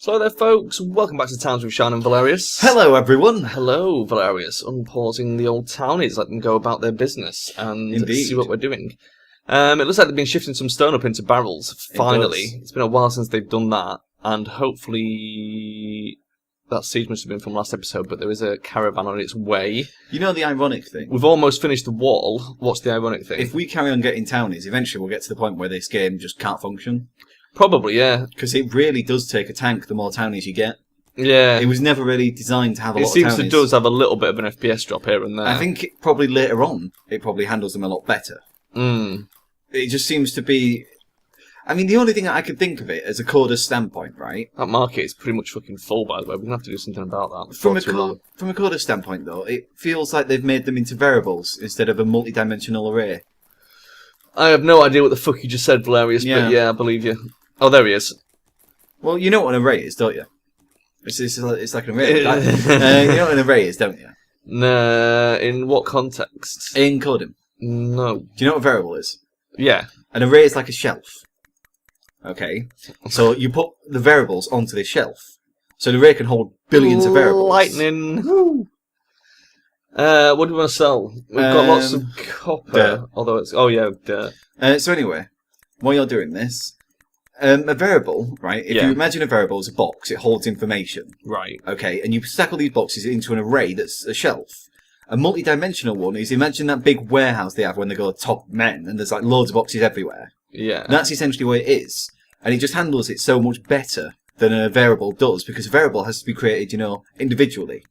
So there, folks, welcome back to Towns with Charon and Velerious. Hello, everyone. Hello, Velerious. Unpausing the old townies, let them go about their business and see what we're doing. It looks like they've been shifting some stone up into barrels, finally. It's been a while since they've done that, and hopefully that siege must have been from last episode, but there is a caravan on its way. You know the ironic thing? We've almost finished the wall. What's the ironic thing? If we carry on getting townies, eventually we'll get to the point where this game just can't function. Probably, yeah. Because it really does take a tank the more townies you get. Yeah. It was never really designed to have a lot of townies. It seems it does have a little bit of an FPS drop here and there. I think probably later on, it probably handles them a lot better. It just seems to be... I mean, the only thing I could think of it as a coder's standpoint, right? That market is pretty much fucking full, by the way. We're going to have to do something about that. From a coder's standpoint, though, it feels like they've made them into variables instead of a multi-dimensional array. I have no idea what the fuck you just said, Velerious, but yeah, I believe you. Oh, there he is. Well, you know what an array is, don't you? It's like an array. You know what an array is, don't you? Nah, in what context? In coding. No. Do you know what a variable is? Yeah. An array is like a shelf. Okay? So you put the variables onto this shelf. So the array can hold billions of variables. Lightning. Woo. What do we want to sell? We've got lots of copper. Dirt. Although it's... Oh, yeah, dirt. So anyway, while you're doing this, a variable, right? If you imagine a variable as a box, it holds information. Right. Okay, and you stack all these boxes into an array that's a shelf. A multi-dimensional one is, imagine that big warehouse they have when they go top men, and there's like loads of boxes everywhere. Yeah. And that's essentially what it is. And it just handles it so much better than a variable does, because a variable has to be created, you know, individually.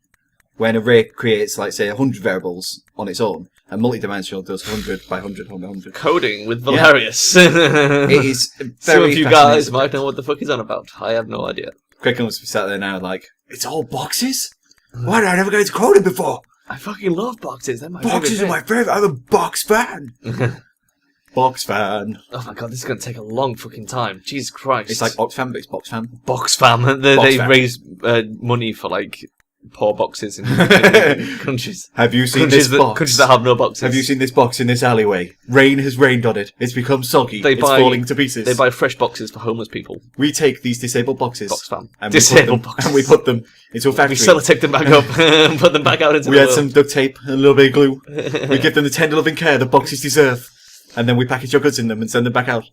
When an array creates, like, say, 100 variables on its own, and multi-dimensional does 100 by 100 by 100. Coding with Velerious. It is very Some of you guys might know what the fuck he's on about. I have no idea. Craig must be sat there now like, it's all boxes? Why did I never go into coding before? I fucking love boxes. They're my boxes are my favourite. I'm a box fan. Box fan. Oh my god, this is going to take a long fucking time. Jesus Christ. It's like Oxfam, but it's Box Fam. Box Fam. They raise money for, like, poor boxes in countries. Have you seen this box? Countries that have no boxes. Have you seen this box in this alleyway? Rain has rained on it. It's become soggy. It's falling to pieces. They buy fresh boxes for homeless people. We take these disabled boxes. Box Fam. And disabled boxes. And we put them into a factory. We sellotape them back up and put them back out into the world. We add some duct tape and a little bit of glue. We give them the tender loving care the boxes deserve. And then we package your goods in them and send them back out.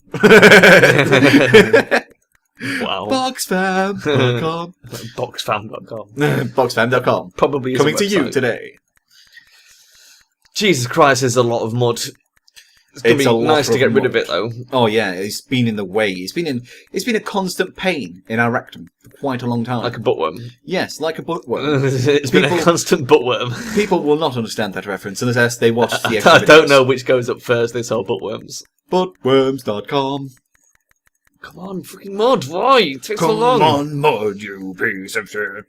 Wow. Boxfam.com. Boxfam.com. Boxfam.com. Probably is coming to you today. Jesus Christ, there's a lot of mud. It's going to be nice to get rid of it, though. Oh, yeah, it's been in the way. It's been a constant pain in our rectum for quite a long time. Like a buttworm? Yes, like a buttworm. It's been a constant buttworm. People will not understand that reference unless they watch the extra I don't know which goes up first, this or buttworms. Buttworms.com. Come on, freaking mud, why? It takes so long. Come on, mud, you piece of shit.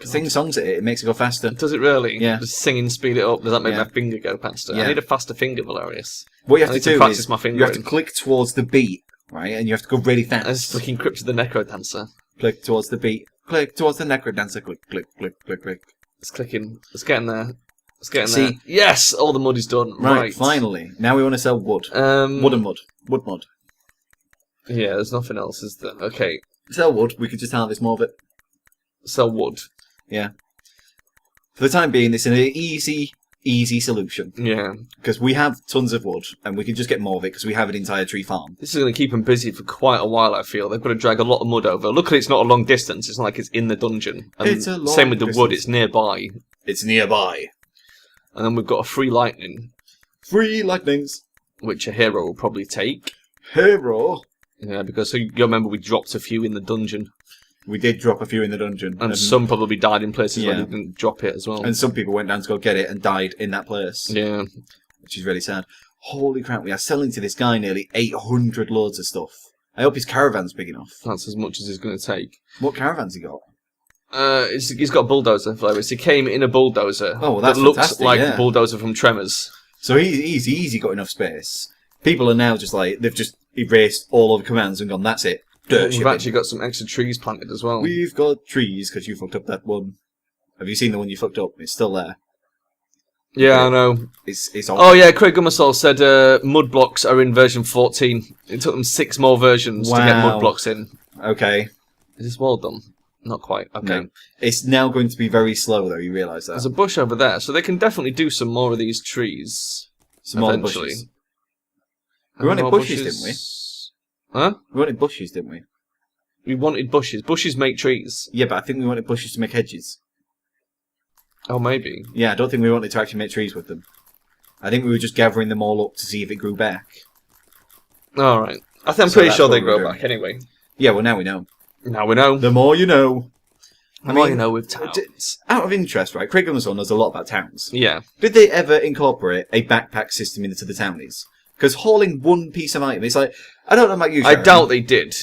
Sing songs at it, it makes it go faster. Does it really? Yeah. Just singing, speed it up. Does that make my finger go faster? Yeah. I need a faster finger, Velerious. What you have to do practice is my fingering. you have to click towards the beat, right? And you have to go really fast. It's fucking Crypt of the Necro Dancer. Click towards the beat. Click towards the Necro Dancer. Click, click, click, click, click. It's clicking. It's getting there. It's getting there. Yes! All the mud is done. Right. Finally. Now we want to sell wood. Wood and mud. Wood mud. Yeah, there's nothing else, is there? Okay. Sell wood. We could just harvest more of it. Sell wood. Yeah. For the time being, it's an easy solution. Yeah. Because we have tons of wood, and we can just get more of it because we have an entire tree farm. This is going to keep them busy for quite a while, I feel. They've got to drag a lot of mud over. Luckily, it's not a long distance. It's not like it's in the dungeon. And it's a long same with the distance. wood. It's nearby. It's nearby. And then we've got a free lightning. Free lightnings. Which a hero will probably take. Hero? Yeah, because you remember we dropped a few in the dungeon. We did drop a few in the dungeon. And some probably died in places where they didn't drop it as well. And some people went down to go get it and died in that place. Yeah. Which is really sad. Holy crap, we are selling to this guy nearly 800 loads of stuff. I hope his caravan's big enough. That's as much as he's going to take. What caravan's he got? He's got a bulldozer, Velerious. He came in a bulldozer. Oh, well, that's that looks fantastic, like the bulldozer from Tremors. So he's easy got enough space. People are now just like, they've just erased all of the commands and gone, that's it. We've actually got some extra trees planted as well. We've got trees because you fucked up that one. Have you seen the one you fucked up? It's still there. Yeah, I know. It's on. Oh yeah, Craig Gummersall said mud blocks are in version 14. It took them 6 more versions to get mud blocks in. Okay. Is this wall done? Not quite. Okay. No. It's now going to be very slow, though. You realise that. There's a bush over there, so they can definitely do some more of these trees. Some more bushes. We wanted bushes, didn't we? Huh? We wanted bushes, didn't we? We wanted bushes. Bushes make trees. Yeah, but I think we wanted bushes to make hedges. Oh, maybe. Yeah, I don't think we wanted to actually make trees with them. I think we were just gathering them all up to see if it grew back. Alright. I'm pretty sure they grow back anyway. Yeah, well, now we know. Now we know. The more you know. The more you know with towns. Out of interest, right, Craig Sun knows a lot about towns. Yeah. Did they ever incorporate a backpack system into the townies? Because hauling one piece of item, it's like, I don't know about you, Sharon. I doubt they did.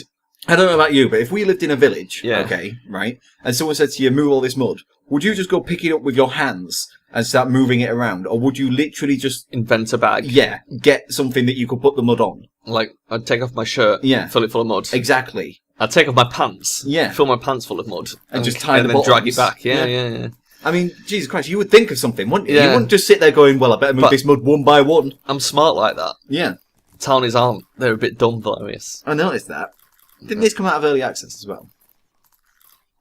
I don't know about you, but if we lived in a village, yeah. Okay, right, and someone said to you, move all this mud, would you just go pick it up with your hands and start moving it around? Or would you literally just... invent a bag? Yeah, get something that you could put the mud on. Like, I'd take off my shirt, fill it full of mud. Exactly. I'd take off my pants, fill my pants full of mud. And just tie the bottoms. And then drag it back, yeah. I mean, Jesus Christ, you would think of something, wouldn't you? Yeah. You wouldn't just sit there going, well, I better move this mud one by one. I'm smart like that. Yeah. Townies aren't. They're a bit dumb, Velerious. I noticed that. Didn't this come out of early access as well?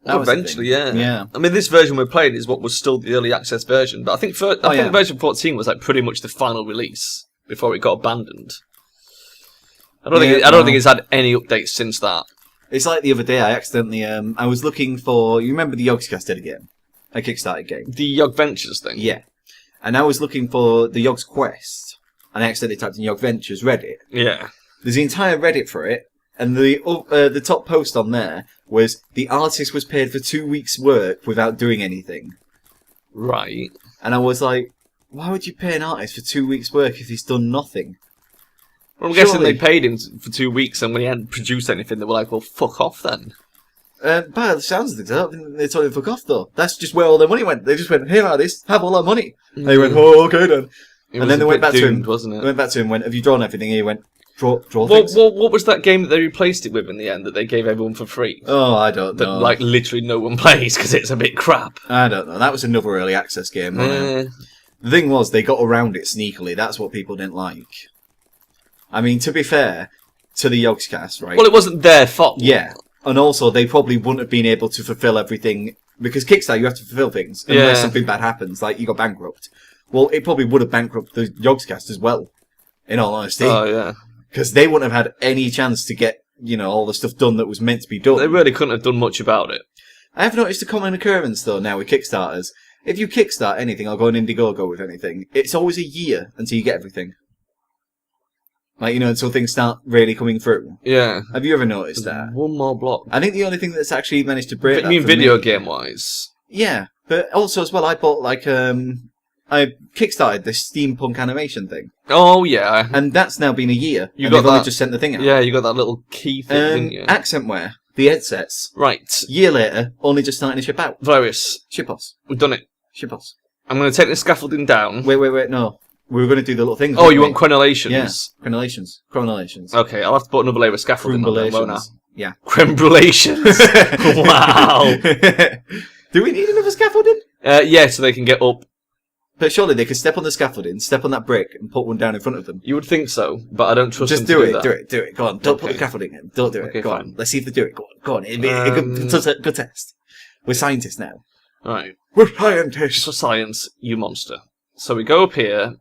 Eventually, yeah. Yeah. I mean, this version we're playing is what was still the early access version, but I think version 14 was like pretty much the final release before it got abandoned. I don't think it's had any updates since that. It's like the other day, I accidentally I was looking for, you remember the Yogscast did a game, a Kickstarter game, the Yog Ventures thing. Yeah, and I was looking for the Yog's Quest, and I accidentally typed in Yog Ventures Reddit. Yeah, there's the entire Reddit for it. And the top post on there was, the artist was paid for 2 weeks' work without doing anything. Right. And I was like, why would you pay an artist for 2 weeks' work if he's done nothing? Well, I'm guessing they paid him for 2 weeks, and when he hadn't produced anything, they were like, well, fuck off then. By the sounds of things, I don't think they told him fuck off, though. That's just where all their money went. They just went, here, artist, have all our money. And they went, oh, okay then. And then they went back to him. Wasn't it? They went back to him, went, have you drawn everything? And he went, Draw things. What was that game that they replaced it with in the end that they gave everyone for free? Oh, I don't know. That, like, literally no one plays because it's a bit crap. I don't know. That was another early access game. The thing was, they got around it sneakily. That's what people didn't like. I mean, to be fair to the Yogscast, right? Well, it wasn't their fault. Yeah. And also, they probably wouldn't have been able to fulfill everything. Because Kickstarter, you have to fulfill things. Unless something bad happens, like you got bankrupt. Well, it probably would have bankrupted the Yogscast as well. In all honesty. Oh, yeah. Because they wouldn't have had any chance to get, all the stuff done that was meant to be done. They really couldn't have done much about it. I have noticed a common occurrence, though, now with Kickstarters. If you kickstart anything, or go on Indiegogo with anything, it's always a year until you get everything. Like, until things start really coming through. Yeah. Have you ever noticed that? One more block. I think the only thing that's actually managed to break that you mean video game-wise? Yeah. But also, as well, I bought, I kickstarted this steampunk animation thing. Oh, yeah. And that's now been a year. They've only just sent the thing out. Yeah, you got that little key thing, didn't you? Accentware. The headsets. Right. Year later, only just starting to ship out. Velerious. Ship us. We've done it. Ship us. I'm going to take the scaffolding down. Wait, no. We were going to do the little things. Oh, you want crenelations? Yeah. Crenelations. Okay, I'll have to put another layer of scaffolding on them, won't I? Yeah. Crembrulations. Wow. Do we need another scaffolding? Yeah, so they can get up. But surely they could step on the scaffolding, step on that brick, and put one down in front of them. You would think so, but I don't trust them to do it. that. Do it. Go on. Don't put the scaffolding in. Don't do it. Okay, go fine. On. Let's see if they do it. Go on. It'd be a good test. We're scientists now. Right. We're scientists. For science, you monster. So we go up here.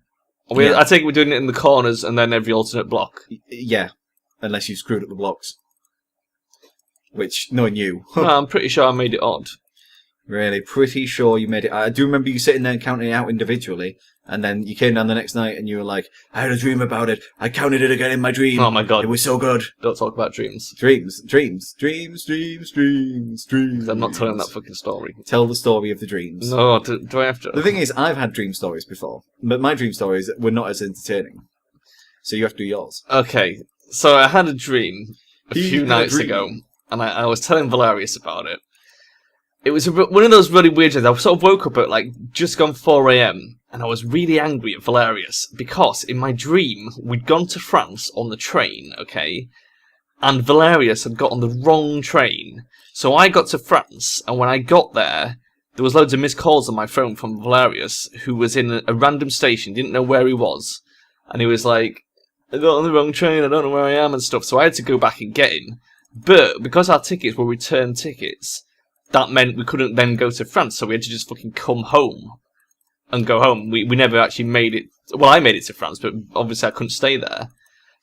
I think we're doing it in the corners and then every alternate block. Yeah. Unless you screwed up the blocks. Which, knowing you. No, I'm pretty sure I made it odd. Really? Pretty sure you made it. I do remember you sitting there and counting it out individually. And then you came down the next night and you were like, I had a dream about it. I counted it again in my dream. Oh my god. It was so good. Don't talk about dreams. Dreams. I'm not telling that fucking story. Tell the story of the dreams. No, do I have to? The thing is, I've had dream stories before. But my dream stories were not as entertaining. So you have to do yours. Okay. So I had a dream a few nights ago. And I was telling Velerious about it. It was one of those really weird days. I sort of woke up at just gone 4 a.m. and I was really angry at Velerious because in my dream we'd gone to France on the train, okay, and Velerious had got on the wrong train. So I got to France, and when I got there was loads of missed calls on my phone from Velerious, who was in a random station, didn't know where he was, and he was like, I got on the wrong train, I don't know where I am and stuff. So I had to go back and get him. But because our tickets were return tickets, that meant we couldn't then go to France, so we had to just fucking come home and go home. We never actually made it. Well, I made it to France, but obviously I couldn't stay there.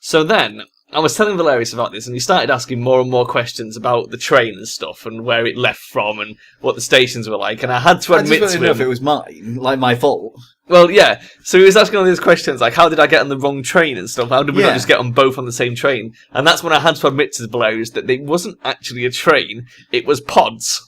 So then I was telling Velerious about this, and he started asking more and more questions about the train and stuff, and where it left from, and what the stations were like. And I had to admit to him, if it was my fault. Well, yeah. So he was asking all these questions, like, how did I get on the wrong train and stuff? How did we not just get on both on the same train? And that's when I had to admit to Velerious that it wasn't actually a train, it was pods.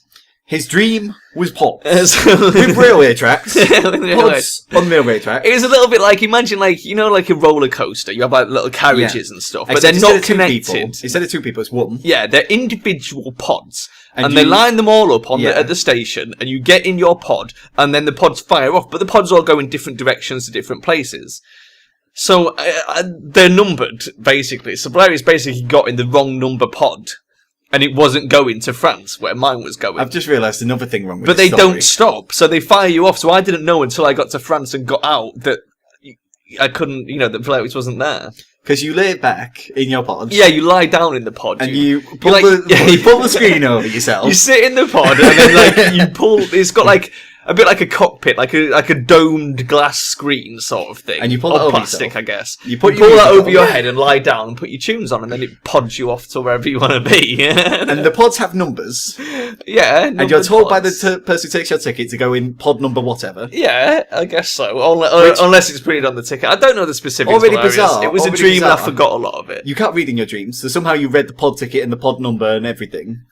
His dream was pods. With railway tracks. Pods on railway tracks. It was a little bit like, imagine like, you know, like a roller coaster. You have like little carriages and stuff, but they're not connected. Instead of two people, it's one. Yeah, they're individual pods. And they line them all up on at the station, and you get in your pod, and then the pods fire off, but the pods all go in different directions to different places. So they're numbered, basically. So Velerious basically got in the wrong number pod. And it wasn't going to France, where mine was going. I've just realised another thing wrong with But they don't stop, so they fire you off. So I didn't know until I got to France and got out that I couldn't, that Velerious wasn't there. Because you lay back in your pod. Yeah, you lie down in the pod. And you pull the screen over yourself. You sit in the pod, and then you pull, it's got a bit like a cockpit, like a domed glass screen sort of thing. And you pull that over plastic, yourself. I guess. You pull that over your head and lie down and put your tunes on, and then it pods you off to wherever you want to be. And the pods have numbers. Yeah. And you're told by the person who takes your ticket to go in pod number whatever. Yeah, I guess so. Unless it's printed on the ticket. I don't know the specifics. Already bizarre. It was a dream and I forgot a lot of it. You can't read in your dreams, so somehow you read the pod ticket and the pod number and everything.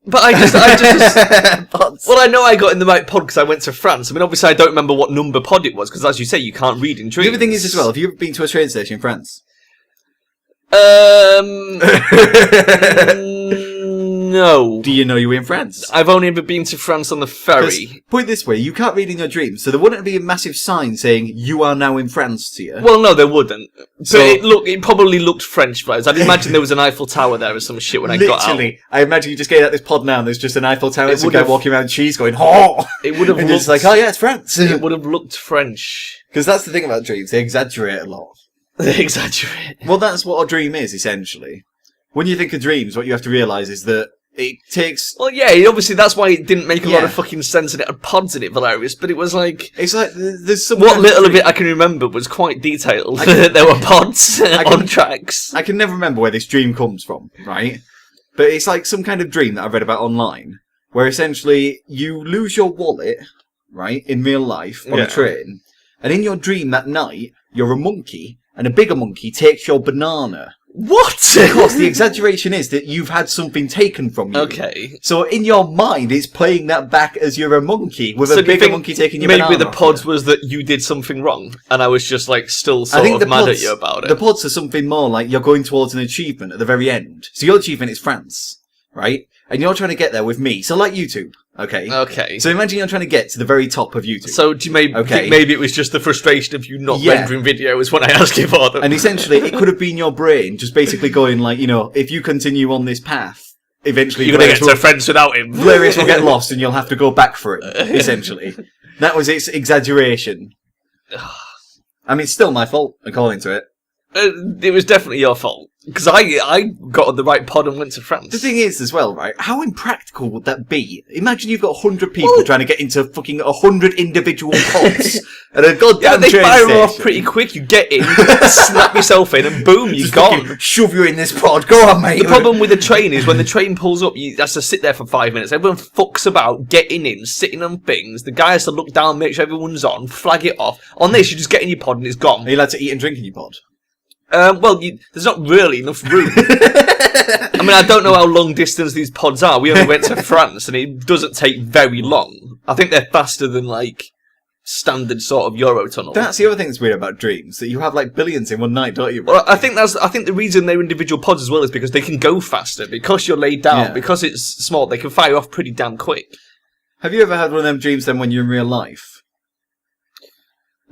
But I just well, I know I got in the right pod because I went to France. I mean, obviously I don't remember what number pod it was because, as you say, you can't read in dreams. The other thing is as well, have you ever been to a train station in France? No. Do you know you were in France? I've only ever been to France on the ferry. Put it this way, you can't read in your dreams, so there wouldn't be a massive sign saying, you are now in France to you. Well, no, there wouldn't. So, but it probably looked French, right? I'd imagine there was an Eiffel Tower there or some shit when I got out. Literally, I imagine you just get out this pod now and there's just an Eiffel Tower, there's a guy walking around cheese going, oh! It would have looked... it's like, oh yeah, it's France. It would have looked French. Because that's the thing about dreams, they exaggerate a lot. They exaggerate. Well, that's what a dream is, essentially. When you think of dreams, what you have to realise is that it takes... Well, yeah, obviously that's why it didn't make a lot of fucking sense and it had pods in it, Velerious, but it was like... It's like, there's some... What little of it I can remember was quite detailed. There were pods on tracks. I can never remember where this dream comes from, right? But it's like some kind of dream that I've read about online, where essentially you lose your wallet, right, in real life, on a train, and in your dream that night, you're a monkey, and a bigger monkey takes your banana. What? Because the exaggeration is that you've had something taken from you. Okay. So in your mind, it's playing that back as you're a monkey, with a bigger monkey taking your banana. Maybe the pods was that you did something wrong, and I was just like still sort of mad at you about it. The pods are something more like you're going towards an achievement at the very end. So your achievement is France, right? And you're trying to get there with me. So like YouTube. Okay. Okay. So imagine you're trying to get to the very top of YouTube. So do you think maybe it was just the frustration of you not rendering videos when I asked you for them? And essentially, it could have been your brain just basically going like, if you continue on this path, eventually you're going to get to friends without him. Velerious will get lost and you'll have to go back for it, essentially. That was its exaggeration. I mean, it's still my fault, according to it. It was definitely your fault. Because I got on the right pod and went to France. The thing is, as well, right, how impractical would that be? Imagine you've got 100 people trying to get into fucking 100 individual pods at a goddamn train station. They fire off pretty quick. You get in, snap yourself in, and boom, you're gone. Shove you in this pod. Go on, mate. The problem with the train is when the train pulls up, you have to sit there for 5 minutes. Everyone fucks about, getting in, sitting on things. The guy has to look down, make sure everyone's on, flag it off. On this, you just get in your pod and it's gone. Are you allowed to eat and drink in your pod? There's not really enough room. I mean, I don't know how long distance these pods are. We only went to France, and it doesn't take very long. I think they're faster than, standard sort of Eurotunnel. That's the other thing that's weird about dreams, that you have, billions in one night, don't you? Well, I think the reason they're individual pods as well is because they can go faster. Because you're laid down, because it's small, they can fire off pretty damn quick. Have you ever had one of them dreams then when you're in real life?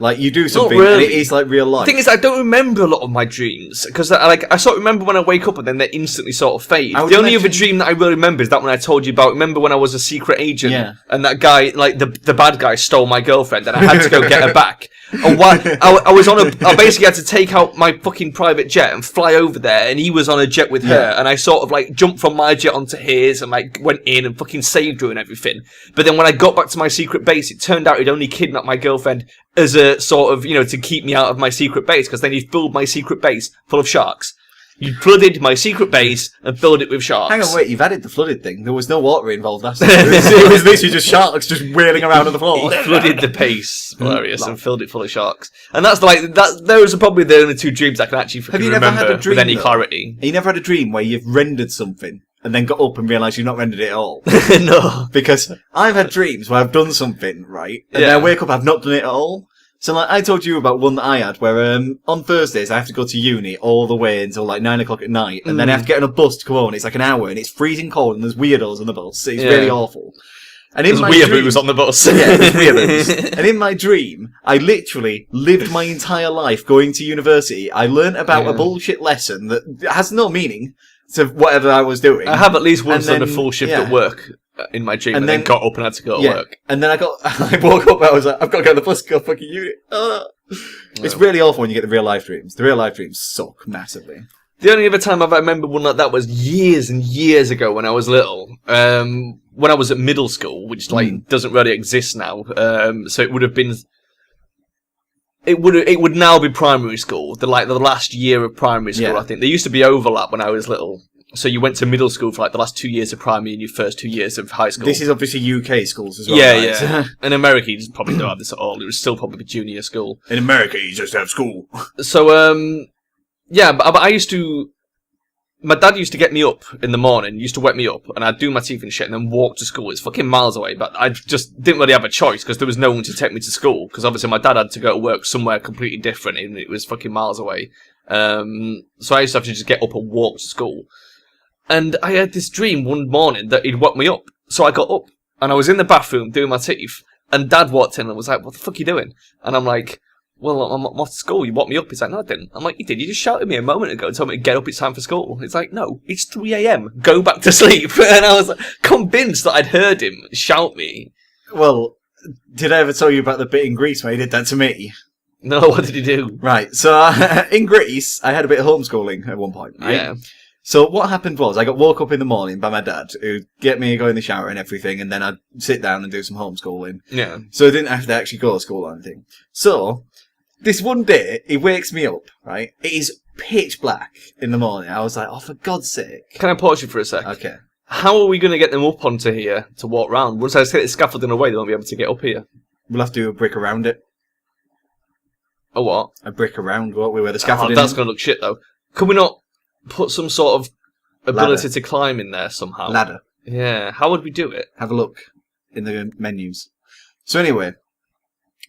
Like, you do something, really. and it is like real life. The thing is, I don't remember a lot of my dreams, because I sort of remember when I wake up and then they instantly sort of fade. The only other dream that I really remember is that one I told you about. Remember when I was a secret agent, and that guy, like, the bad guy stole my girlfriend, and I had to go get her back. And I basically had to take out my fucking private jet and fly over there, and he was on a jet with her, and I sort of, like, jumped from my jet onto his, and, like, went in and fucking saved her and everything. But then when I got back to my secret base, it turned out he'd only kidnapped my girlfriend as a sort of, to keep me out of my secret base, because then he filled my secret base full of sharks. You flooded my secret base and filled it with sharks. Hang on, wait, you've added the flooded thing. There was no water involved last time. It was literally just sharks just wailing around on the floor. He flooded the base, Velerious, and filled it full of sharks. And that's those are probably the only two dreams I can actually remember with any clarity. You never had a dream where you've rendered something and then got up and realised you've not rendered it at all? No. Because I've had dreams where I've done something, right? And then I wake up, I've not done it at all. So, like, I told you about one that I had where, on Thursdays, I have to go to uni all the way until, like, 9 o'clock at night. And then I have to get on a bus to come home, and it's like an hour, and it's freezing cold, and there's weirdos on the bus. It's really awful. And in my dream, weirdos on the bus. Yeah, there's weirdos. And in my dream, I literally lived my entire life going to university. I learnt about a bullshit lesson that has no meaning to whatever I was doing. I have at least once done a full shift at work in my dream, and then got up and had to go to work. And then I woke up and I was like, I've got to get on the bus to go fucking uni. It's really awful when you get the real life dreams. The real life dreams suck massively. The only other time I remember one like that was years and years ago when I was little. When I was at middle school, which doesn't really exist now. So it would have been. It would now be primary school. The last year of primary school. I think there used to be overlap when I was little. So you went to middle school for like the last 2 years of primary and your first 2 years of high school. This is obviously UK schools as well. Yeah, right? Yeah. In America, you probably don't have this at all. It was still probably junior school. In America, you just have school. So, but I used to. My dad used to get me up in the morning, used to wake me up, and I'd do my teeth and shit, and then walk to school. It's fucking miles away, but I just didn't really have a choice because there was no one to take me to school. Because obviously my dad had to go to work somewhere completely different, and it was fucking miles away. So I used to have to just get up and walk to school. And I had this dream one morning that he'd woke me up. So I got up, and I was in the bathroom doing my teeth, and Dad walked in and was like, "What the fuck are you doing?" And I'm like, "Well, I'm off to school. You woke me up." He's like, "No, I didn't." I'm like, "You did. You just shouted at me a moment ago and told me to get up. It's time for school." He's like, "No, it's 3 a.m. Go back to sleep." And I was like, convinced that I'd heard him shout me. Well, did I ever tell you about the bit in Greece where he did that to me? No, what did he do? Right, so in Greece, I had a bit of homeschooling at one point, right? Yeah. So what happened was I got woke up in the morning by my dad, who'd get me to go in the shower and everything, and then I'd sit down and do some homeschooling. Yeah. So I didn't have to actually go to school or anything. So this one day, he wakes me up, right? It is pitch black in the morning. I was like, oh, for God's sake. Can I pause you for a sec? Okay. How are we going to get them up onto here to walk round? Once I take the scaffolding away, they won't be able to get up here. We'll have to do a brick around it. A what? A brick around, won't we? Where the scaffolding that's going to look shit, though. Can we not put some sort of ability to climb in there somehow? Ladder. Yeah. How would we do it? Have a look in the menus. So anyway,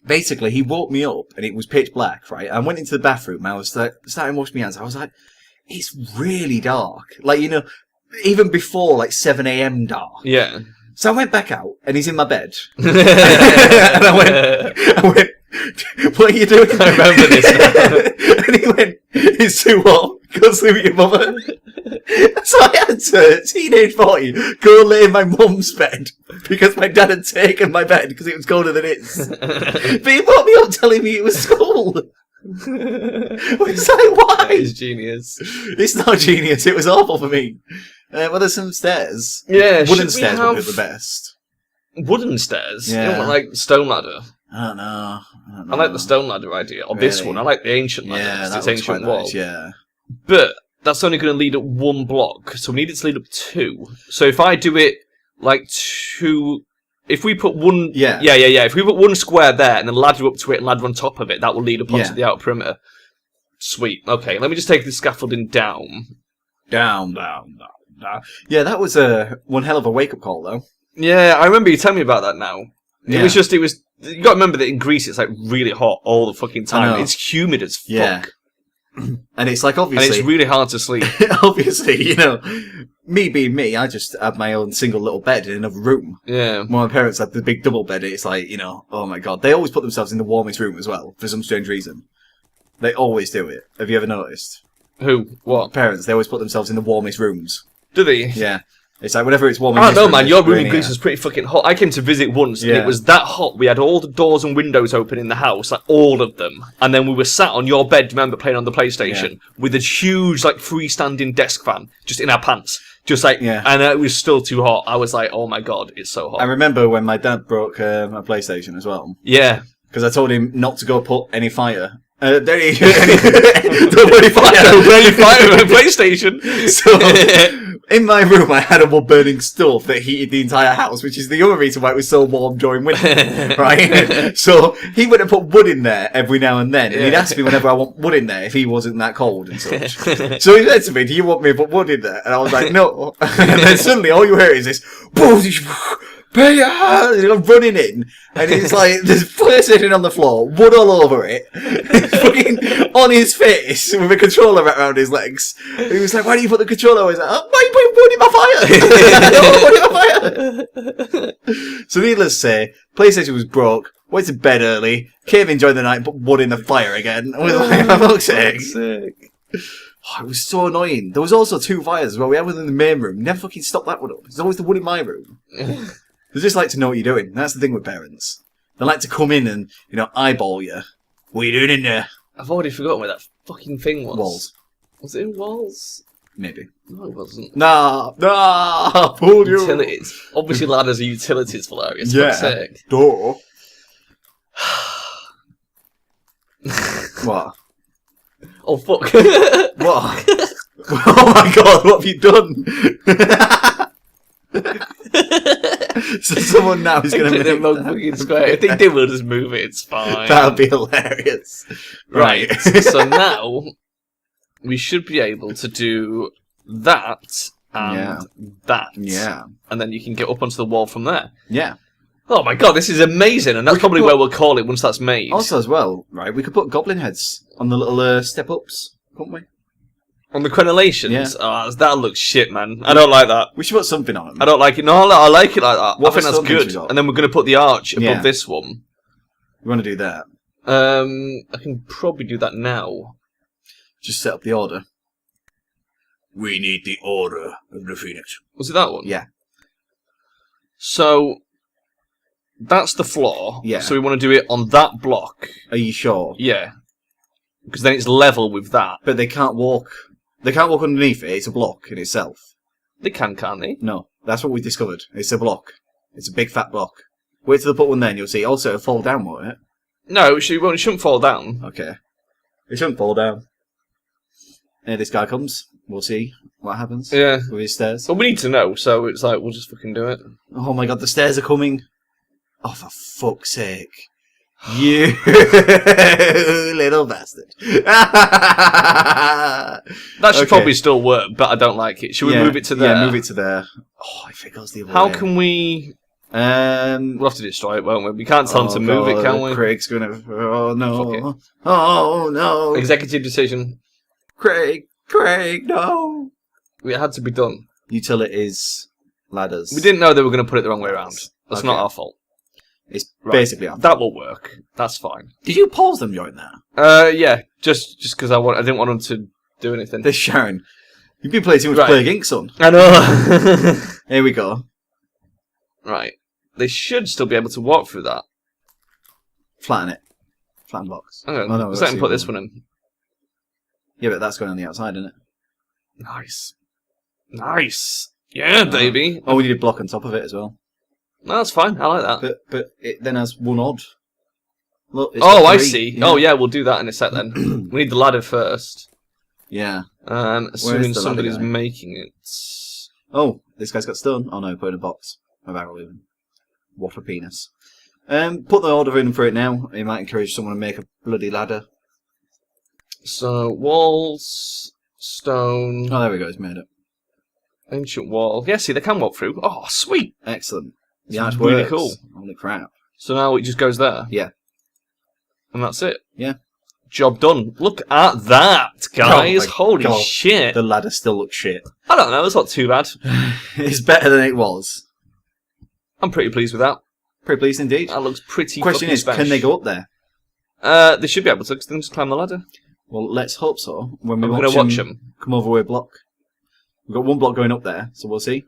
basically, he woke me up and it was pitch black, right? I went into the bathroom. I was like, starting to wash my hands. I was like, it's really dark. Like, even before like 7 a.m. dark. Yeah. So I went back out and he's in my bed. And I went, what are you doing? I remember this now. And he went, it's too warm. Go sleep with your mother. So I had to, teenage boy, go lay in my mum's bed because my dad had taken my bed because it was colder than his. But he woke me up telling me it was school. It's like, why? That is genius. It's not genius. It was awful for me. Well, there's some stairs. Yeah, wooden stairs would be the best. Wooden stairs? Yeah. You don't want, like, stone ladder? I don't know. I like the stone ladder idea. Or this one. I like the ancient ladder. Yeah, it's that ancient wall. Nice, yeah. But that's only going to lead up one block, so we need it to lead up two. So if I do it like two, if we put one, if we put one square there and then ladder up to it and ladder on top of it, that will lead up onto the outer perimeter. Sweet. Okay, let me just take the scaffolding down. Down. Yeah, that was one hell of a wake up call, though. Yeah, I remember you telling me about that now. It was. You got to remember that in Greece it's like really hot all the fucking time. It's humid as fuck. Yeah. And it's like, obviously... And it's really hard to sleep. Obviously, me being me, I just had my own single little bed in another room. Yeah. When my parents had the big double bed, it's like, oh my god. They always put themselves in the warmest room as well, for some strange reason. They always do it. Have you ever noticed? Who? What? Parents, they always put themselves in the warmest rooms. Do they? Yeah. It's like whenever it's warm in I don't know, man. Your room really in Greece was pretty fucking hot. I came to visit once, and it was that hot. We had all the doors and windows open in the house, like all of them. And then we were sat on your bed, remember, playing on the PlayStation, with a huge, like, freestanding desk fan, just in our pants. Just like, and it was still too hot. I was like, oh my god, it's so hot. I remember when my dad broke my PlayStation as well. Yeah. Because I told him not to go put any fire. Don't put any fire. Don't put any fire on a PlayStation. So, in my room, I had a wood burning stove that heated the entire house, which is the other reason why it was so warm during winter, right? So, he would have put wood in there every now and then, and he'd ask me whenever I want wood in there if he wasn't that cold and such. So he said to me, do you want me to put wood in there? And I was like, no. And then suddenly, all you hear is this, running in, and it's like there's fire sitting on the floor, wood all over it, fucking on his face with a controller wrapped around his legs. And he was like, "Why do you put the controller?" I was like, "Why are you putting wood in my fire?" I don't want wood in my fire. So needless to say, PlayStation was broke. Went to bed early. Came enjoyed the night, put wood in the fire again. I was like, "For fuck's sake." Oh, it was so annoying. There was also 2 fires as well. We had one in the main room. Never fucking stopped that one up. There's always the one in my room. They just like to know what you're doing. That's the thing with parents. They like to come in and, eyeball you. What are you doing in there? I've already forgotten where that fucking thing was. Walls. Was it in walls? Maybe. No, it wasn't. Nah, fooled you. Utilities. Obviously, ladders are utilities, Velerious. Yeah. For fuck's sake. Door. What? Oh, fuck. What? Oh my god, what have you done? So someone now is going to make that fucking square. If they do, we'll just move it. It's fine. That'll be hilarious. Right. So now we should be able to do that and that. Yeah. And then you can get up onto the wall from there. Yeah. Oh my god, this is amazing, and that's probably where we'll call it once that's made. Also, as well, right, we could put goblin heads on the little step-ups, couldn't we? On the crenelations? Yeah. Oh, that looks shit, man. I don't like that. We should put something on them. I don't like it. No, I like it like that. What I think that's good. And then we're going to put the arch above this one. We want to do that. I can probably do that now. Just set up the order. We need the order of the Phoenix. Was it that one? Yeah. So, that's the floor. Yeah. So we want to do it on that block. Are you sure? Yeah. Because then it's level with that. But they can't walk. They can't walk underneath it. It's a block in itself. They can, can't they? No. That's what we discovered. It's a block. It's a big fat block. Wait till they put one there and you'll see. Also, it'll fall down, won't it? No, it shouldn't fall down. Okay. It shouldn't fall down. Here this guy comes. We'll see what happens. Yeah. With his stairs. Well, we need to know, so it's like, we'll just fucking do it. Oh my god, the stairs are coming. Oh, for fuck's sake. You little bastard. That should probably still work, but I don't like it. Should we move it to there? Yeah, move it to there. Oh, if it goes the other way. How can we... We'll have to destroy it, won't we? We can't tell him to move it, can we? Craig's gonna... Oh, no. Oh, no. Executive decision. Craig, no. It had to be done. Utilities, ladders. We didn't know they were going to put it the wrong way around. That's not our fault. It's basically our fault. That will work. That's fine. Did you pause them during that? Yeah. Just because I didn't want them to do anything. This Sharon. You've been playing too much Plague Inc, son. I know. Here we go. Right. They should still be able to walk through that. Flatten it. Flatten box. Okay. Let's let him put this one in. Yeah, but that's going on the outside, isn't it? Nice. Yeah, baby. Oh, we need a block on top of it as well. No, that's fine. I like that. But it then has one odd. Look, I see. Yeah. Oh, yeah, we'll do that in a sec then. We need the ladder first. Yeah. Assuming somebody's making it. Oh, this guy's got stone. Oh no, put in a box. A barrel even. What a penis. Put the order in for it now. It might encourage someone to make a bloody ladder. So, walls, stone... Oh, there we go, it's made it. Ancient wall. Yeah, see, they can walk through. Oh, sweet! Excellent. Yeah, it's really cool. Holy crap. So now it just goes there? Yeah. And that's it? Yeah. Job done. Look at that, guys. Holy shit. The ladder still looks shit. I don't know, it's not too bad. It's better than it was. I'm pretty pleased with that. Pretty pleased indeed. That looks pretty Question is, special. can they go up there? They should be able to, because they can just climb the ladder. Well, let's hope so. When We're going to watch them. Come over with a block. We've got one block going up there, so we'll see.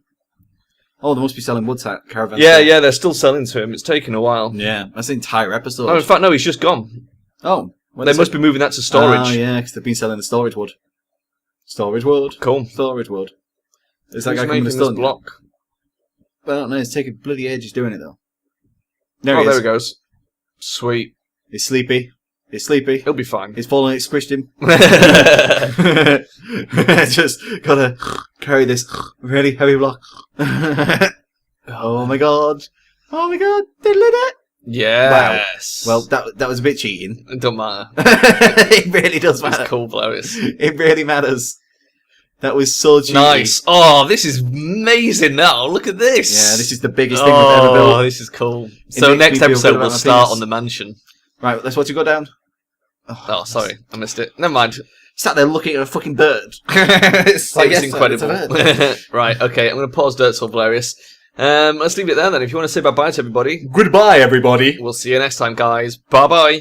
Oh, they must be selling wood to caravan. Yeah, they're still selling to him. It's taken a while. Yeah, that's the entire episode. Oh, in fact, no, he's just gone. Oh. They must be moving that to storage. Oh, yeah, because they've been selling the storage wood. Storage wood. Cool. Storage wood. Is that Who's guy coming to making this stun? block? I don't know, it's taking bloody ages doing it, though. There he goes. Sweet. He's sleepy. He's sleepy. He'll be fine. He's fallen, it's squished him. Just gotta carry this really heavy block. Oh my god. Oh my god. They lit it. Yes. Wow. Well, that was a bit cheating. It don't matter. It really does matter. It's cool, Velerious. It really matters. That was so cheating. Nice. Oh, this is amazing now. Look at this. Yeah, this is the biggest thing I've ever built. Oh, this is cool. So next episode we'll start on the mansion. Right, let's watch it go down. Oh, sorry. I missed it. Never mind. Sat there looking at a fucking bird. It's incredible. Right, okay. I'm going to pause Derpsville, Velerious. Let's leave it there then. If you want to say bye-bye to everybody. Goodbye, everybody. We'll see you next time, guys. Bye-bye.